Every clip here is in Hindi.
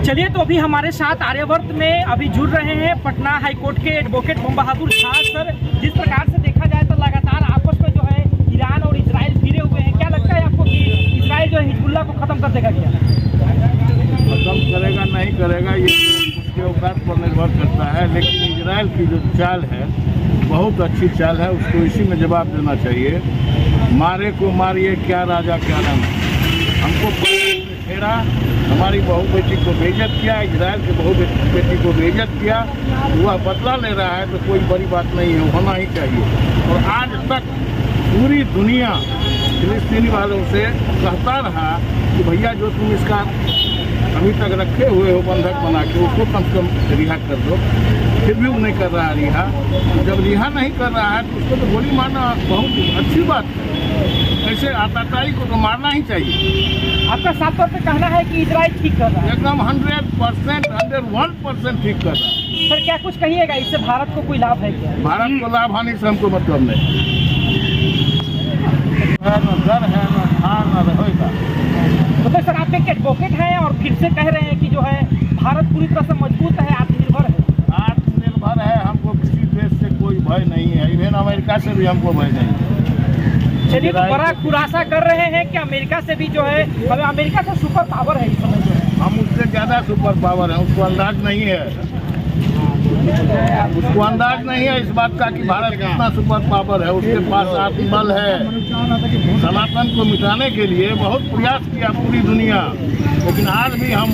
चलिए, तो अभी हमारे साथ आर्यावर्त में अभी जुड़ रहे हैं पटना हाईकोर्ट के एडवोकेट बम बहादुर झा सर। जिस प्रकार से देखा जाए तो लगातार आपस में जो है ईरान और इजराइल भिड़े हुए हैं, क्या लगता है आपको कि इजराइल जो है हिजबुल्लाह को खत्म कर देगा? क्या खत्म करेगा नहीं करेगा ये उसके औकात पर निर्भर करता है, लेकिन इजराइल की जो चाल है बहुत अच्छी चाल है, उसको इसी में जवाब देना चाहिए। मारे को मारिए, क्या राजा क्या रंग। हमको घेरा, हमारी बहू बेटी को बेइज्जत किया, इजराइल के बहू बेटी को बेइज्जत किया, वह बदला ले रहा है तो कोई बड़ी बात नहीं है, होना ही चाहिए। और आज तक पूरी दुनिया फिलिस्तीनी वालों से कहता रहा कि भैया जो तुम इसका अभी तक रखे हुए हो बंधक बना के, उसको कम से कम रिहा कर दो। फिर भी वो नहीं कर रहा रिहा। जब रिहा नहीं कर रहा है तो उसको तो गोली मारना बहुत अच्छी बात है। ऐसे आतताई को तो मारना ही चाहिए। आपका साफ तौर पे कहना है कि इजराइल ठीक कर रहा है? एकदम 100%, 101% ठीक कर रहा है। सर, क्या कुछ कहिएगा, इससे भारत को कोई लाभ है क्या? भारत को लाभ हानि से हमको मतलब नहीं है, न डर है, न हार, न रहेगा। तो सर, आप एक एडवोकेट हैं और फिर से कह रहे हैं कि जो है भारत पूरी तरह से मजबूत है, आत्मनिर्भर है। आत्मनिर्भर है, हमको किसी देश से कोई भय नहीं है, इवन अमेरिका से भी हमको भय नहीं है। चलिए, तो बड़ा खुलासा कर रहे हैं कि अमेरिका से भी जो है, हमें अमेरिका से सुपर पावर है इस समय जो है। हम उससे ज़्यादा सुपर पावर है, उसको अंदाज नहीं है। उसको अंदाज नहीं है इस बात का कि भारत कितना सुपर पावर है। उसके पास आत्मबल है। सनातन को मिटाने के लिए बहुत प्रयास किया पूरी दुनिया, लेकिन आज भी हम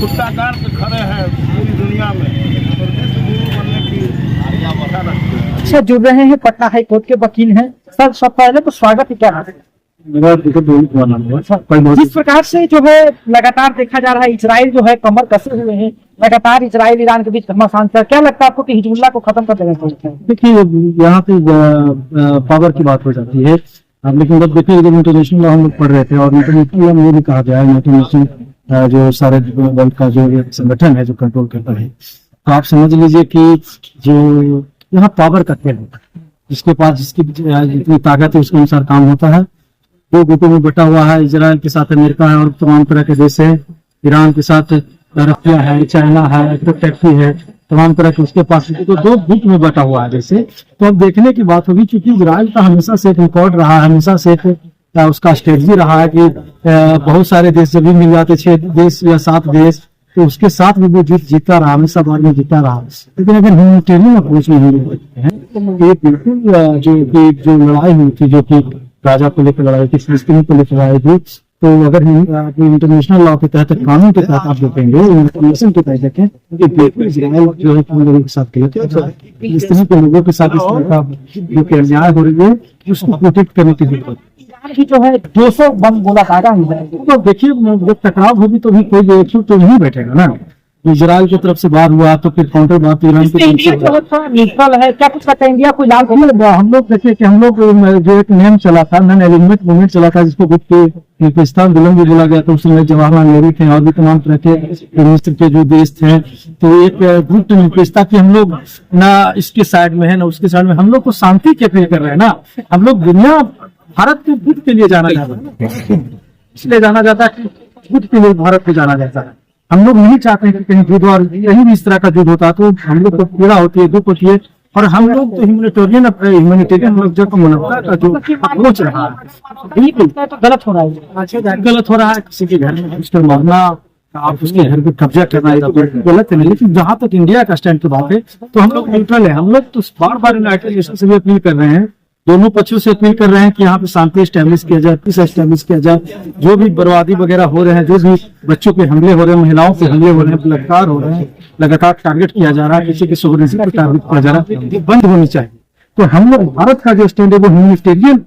कुत्ताकार से खड़े हैं पूरी दुनिया में और विश्व गुरु बनने की आशा रखते हैं। अच्छा, जुड़ रहे हैं पटना हाईकोर्ट के वकील हैं सर। सब पहले तो स्वागत है। क्या जिस प्रकार से जो है लगातार देखा जा रहा है इजराइल जो है कमर कसे हुए हैं, लगातार इजराइल ईरान के बीच घमासान चल, क्या लगता है आपको कि हिजबुल्लाह को खत्म कर देना चाहिए? देखिए, यहाँ पे पावर की बात हो जाती है। लेकिन जब देखिए, जब इंटरनेशनल लॉ हम लोग पढ़ रहे थे और इंटरनेशनल लॉ में ये भी कहा गया है, इंटरनेशनल जो सारे वर्ल्ड का जो संगठन है जो कंट्रोल करता है, तो आप समझ लीजिए कि जो यहाँ पावर का खेल होता है, जिसके पास जिसकी जितनी ताकत है उसके अनुसार काम होता है। दो गुटों में बटा हुआ है, इजराइल के साथ अमेरिका है और तमाम तरह के देश है, ईरान के साथ रशिया है, चाइना है, टर्की है, तमाम तरह के उसके पास, तो दो गुट में बटा हुआ है जैसे। तो अब देखने की बात होगी, क्योंकि इजराइल का हमेशा से एक रिकॉर्ड रहा है, हमेशा से उसका स्ट्रेटजी रहा है कि बहुत सारे देश जब भी मिल जाते, 6 देश या 7 देश, तो उसके साथ भी वो जीतता रहा, हमेशा बार में जीतता रहा। लेकिन अगर ह्यूमैनिटेरियन अप्रोच में हम लोग हैं तो ये बिल्कुल जो लड़ाई हुई थी, जो कि गाजा को लेकर लड़ाई थी, फिलिस्तीन को लेकर लड़ाई थी, तो अगर इंटरनेशनल लॉ के तहत, कानून के तहत आप देखेंगे, इंफॉर्मेशन के तहत देखें, बिल्कुल इजराइल जो है लोगों के साथ गलत है, फिलिस्तीन के लोगों के साथ इस तरह का जो अन्याय हो रही है उसको प्रोटेक्ट करने की जरूरत है। जो है 200 बम गोला काटा है, तो देखिए, जब टकराव होगी तो भी कोई एक तो नहीं बैठेगा ना। इजराइल की तरफ से बात हुआ तो फिर काउंटर बात ईरान की तरफ से है। क्या कुछ कहते हैं इंडिया कोई लाभ? हम लोग देखिए कि हम लोग जो एक नेम चला था, नॉन एलिमेंट मूवमेंट चला था, जिसको गुट के पाकिस्तान दुल्हन भी बोला गया था। उस समय जवाहरलाल नेहरू थे और भी तमाम तरह के मिनिस्टर के जो देश थे, तो एक गुट निरपेक्षता की हम लोग ना इसके साइड में है ना उसके साइड में, हम लोग को शांति के पे कर रहे हैं ना। हम लोग दुनिया भारत के गुट के लिए जाना चाहते हैं, इसलिए जाना जाता है कि गुट के लिए भारत को जाना जाता है। हम लोग नहीं चाहते हैं कि कहीं युद्ध, और यही भी इस तरह का युद्ध होता है तो हम लोग को पीड़ा होती है, दुख होती है। और हम लोग तो ह्यूमैनिटेरियन लोग को मानवता का जो अप्रोच रहा है, बिल्कुल तो गलत हो रहा है। गलत हो रहा है। किसी के घर में घुसकर मारना, आप उसके घर पे कब्जा करना, तो गलत है। लेकिन जहां तक इंडिया का स्टैंड की बात है तो हम लोग न्यूट्रल है। हम लोग तो बार बार यूनाइटेड नेशन से भी अपील कर रहे हैं, दोनों पक्षों से अपील कर रहे हैं कि यहाँ पे शांति स्टैब्लिश किया जाए, पीस स्टैब्लिश किया जाए। जो भी बर्बादी वगैरह हो रहे हैं, जो भी बच्चों पे हमले हो रहे हैं, महिलाओं पे हमले हो रहे हैं, बलात्कार हो रहे हैं, लगातार टारगेट किया जा रहा है, किसी की सोवरेनिटी को टारगेट किया जा रहा है, ये बंद होनी चाहिए। तो हम लोग भारत का जो स्टैंड है वो ह्यूमैनिटेरियन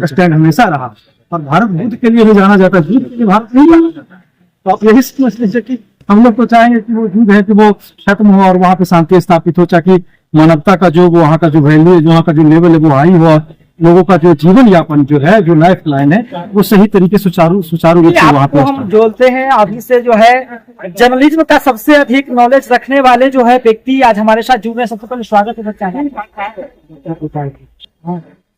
स्टैंड हमेशा रहा, और भारत युद्ध के लिए भी जाना जाता है, युद्ध के लिए भारत नहीं जाना जाता। तो आप यही समझ लीजिए कि हम लोग तो चाहेंगे कि वो युद्ध है कि वो खत्म हो और वहाँ पे शांति स्थापित हो, ताकि मानवता का जो वहाँ का जो वैल्यू है, जो वहाँ का जो लेवल है वो हाई हो, लोगों का जो जीवन यापन जो है, जो लाइफ लाइन है, वो सही तरीके सुचारू रूप से वहाँ पे हम जोड़ते हैं। अभी से जो है जर्नलिज्म का सबसे अधिक नॉलेज रखने वाले जो है व्यक्ति आज हमारे साथ जुड़ रहे हैं। सबसे पहले स्वागत है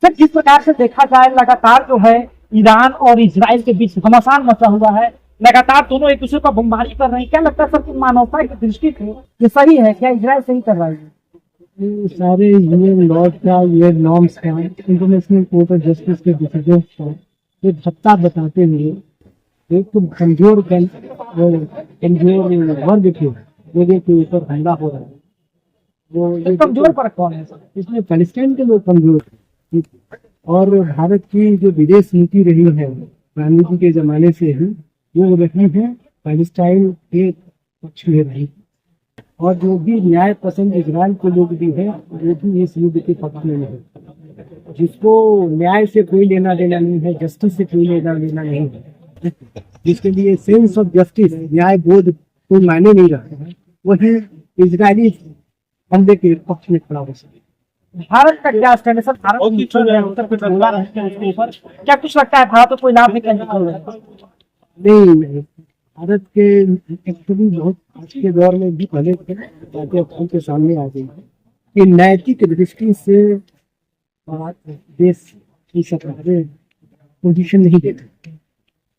सर। जिस प्रकार से देखा जाए लगातार जो है ईरान और इजराइल के बीच घमासान मचा हुआ है, लगातार दोनों एक दूसरे को बमबारी कर रहे हैं, क्या लगता है सर कि मानवता की दृष्टि से ये सही है? क्या इजराइल सही कर रहा है? ये सारे यूएन लॉज का, यूएन नॉर्म्स का, इंटरनेशनल कोर्ट ऑफ जस्टिस के डिसीजन का ये धत्ता बताते हुए एक तो कमजोर वर्ग के लोगों के ऊपर हमला हो रहा है। वो तो कमजोर पर कौन है सर? इसमें पैलेस्टाइन के लोग कमजोर हैं। और भारत की जो विदेश नीति रही है गांधी जी के जमाने से ही, वो रही है पैलेस्टाइन के पक्ष में रही। और जो भी न्याय पसंद इजराइल के लोग भी हैं वो भी इस युद्ध के पक्ष में नहीं। जिसको न्याय से कोई लेना देना नहीं है, जस्टिस से कोई लेना देना नहीं है, जिसके लिए सेंस ऑफ जस्टिस, न्याय बोध कोई मायने नहीं रखता है, वही इजरायली हमले के पक्ष में खड़ा हो सके। भारत का क्या स्टैंड है सर? भारत न्यूट्रल है, उत्तर कुछ हमला है उसके ऊपर, क्या कुछ लगता है भारत को कोई लाभ नहीं करना? नहीं, भारत के एक्चुअली बहुत आज के दौर में भी पहले बातें अब के सामने आ गई है कि नैतिक दृष्टि से देश की सरकारें पोजीशन नहीं देती,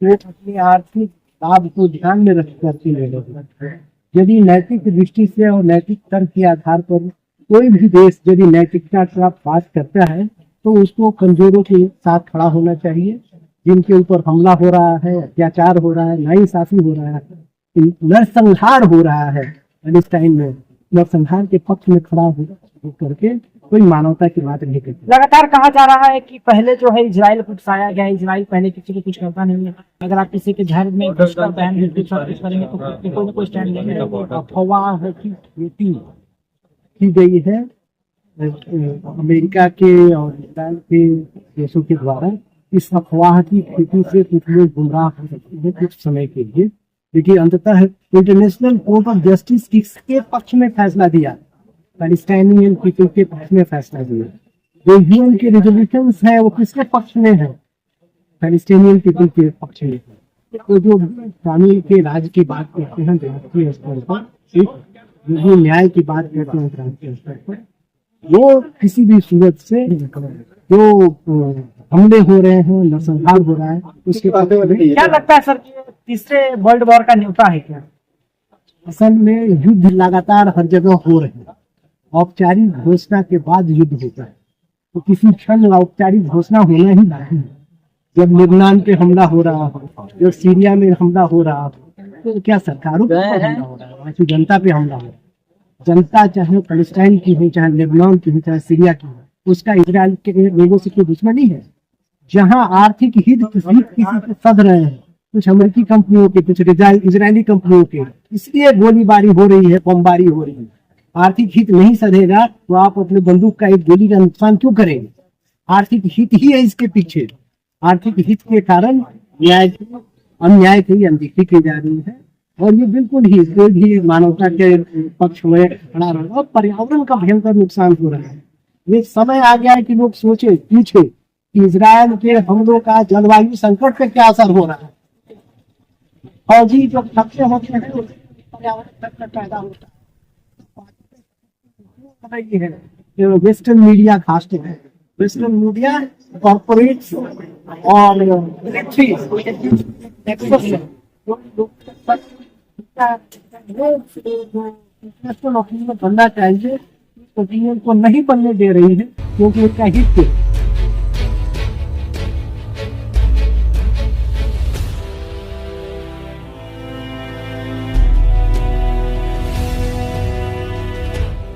वो अपने आर्थिक लाभ को ध्यान में रख करके ले रहे। यदि नैतिक दृष्टि से और नैतिक तर्क के आधार पर कोई भी देश यदि नैतिकता का बात करता है तो उसको कमजोरों के साथ खड़ा होना चाहिए, जिनके ऊपर हमला हो रहा है, अत्याचार हो रहा है, नाइंसाफी हो रहा है, नरसंहार हो रहा है पैलेस्टाइन में, नरसंहार के पक्ष में खड़ा हो करके कोई मानवता की बात नहीं करती। लगातार कहा जा रहा है कि पहले जो है इजराइल को उकसाया गया, इजराइल पहले किसी को कुछ करता नहीं है, अगर आप किसी के घर में घुसकर बहन कुछ करेंगे तो कोई ना कोई स्टैंड लेंगे। अफवाह की खेती की गई है अमेरिका के और इजराइल के देशों के द्वारा। इस अफवाह की खेती से कुछ लोग गुमराह हो सकते हैं कुछ समय के लिए, लेकिन अंततः इंटरनेशनल कोर्ट ऑफ जस्टिस किसके पक्ष में फैसला दिया? पैलेस्टाइनियन पीपल के पक्ष में फैसला दिया। जो यूएन के रेजोल्यूशंस है वो किसके पक्ष में है? पैलेस्टाइनियन पीपल के पक्ष में। तो जो शामिल के राज्य की बात करते हैं अंतर्राष्ट्रीय स्तर पर, जो न्याय की बात करते हैं अंतर्राष्ट्रीय स्तर पर, वो किसी भी सूरत से जो हमले हो रहे हैं, नरसंहार हो रहा है, उसके बाद क्या लगता है सर कि तीसरे वर्ल्ड वॉर का न्योता है क्या? असल में युद्ध लगातार हर जगह हो रहे हैं। औपचारिक घोषणा के बाद युद्ध होता है, तो किसी क्षण औपचारिक घोषणा होना ही बाकी है। जब लेबनान पे हमला हो रहा हो, जब सीरिया में हमला हो रहा हो, तो क्या सरकारों पे हमला हो रहा है? वहाँ की जनता पे हमला हो रहा है। जनता चाहे पैलेस्टाइन की हो, चाहे लेबनान की हो, चाहे सीरिया की हो, उसका इजराइल के लोगों से कोई दुश्मनी है। जहाँ आर्थिक हित किसी से सध रहे हैं, कुछ अमेरिकी कंपनियों के, कुछ इजरायली कंपनियों के, इसलिए गोलीबारी हो रही है, बमबारी हो रही है। आर्थिक हित नहीं सधेगा तो आप अपने बंदूक का एक गोली का नुकसान क्यों करेंगे? आर्थिक हित ही है इसके पीछे। आर्थिक हित के कारण न्याय अन्याय की अनदेखी की जा रही है, और ये बिल्कुल ही कोई भी मानवता के पक्ष में खड़ा रहा और पर्यावरण का भयंकर नुकसान हो रहा है। ये समय आ गया है कि लोग सोचे, पूछे कि इजराइल के हमलों का जलवायु संकट पे क्या असर हो रहा है। फौजी जो खर्चे होते हैं पर्यावरण संकट पैदा होता है। वेस्टर्न मीडिया खास है, वेस्टर्न मीडिया कॉर्पोरेट्स और बनना चाहिए, ओपिनियन को नहीं बनने दे रही है क्योंकि उनका हित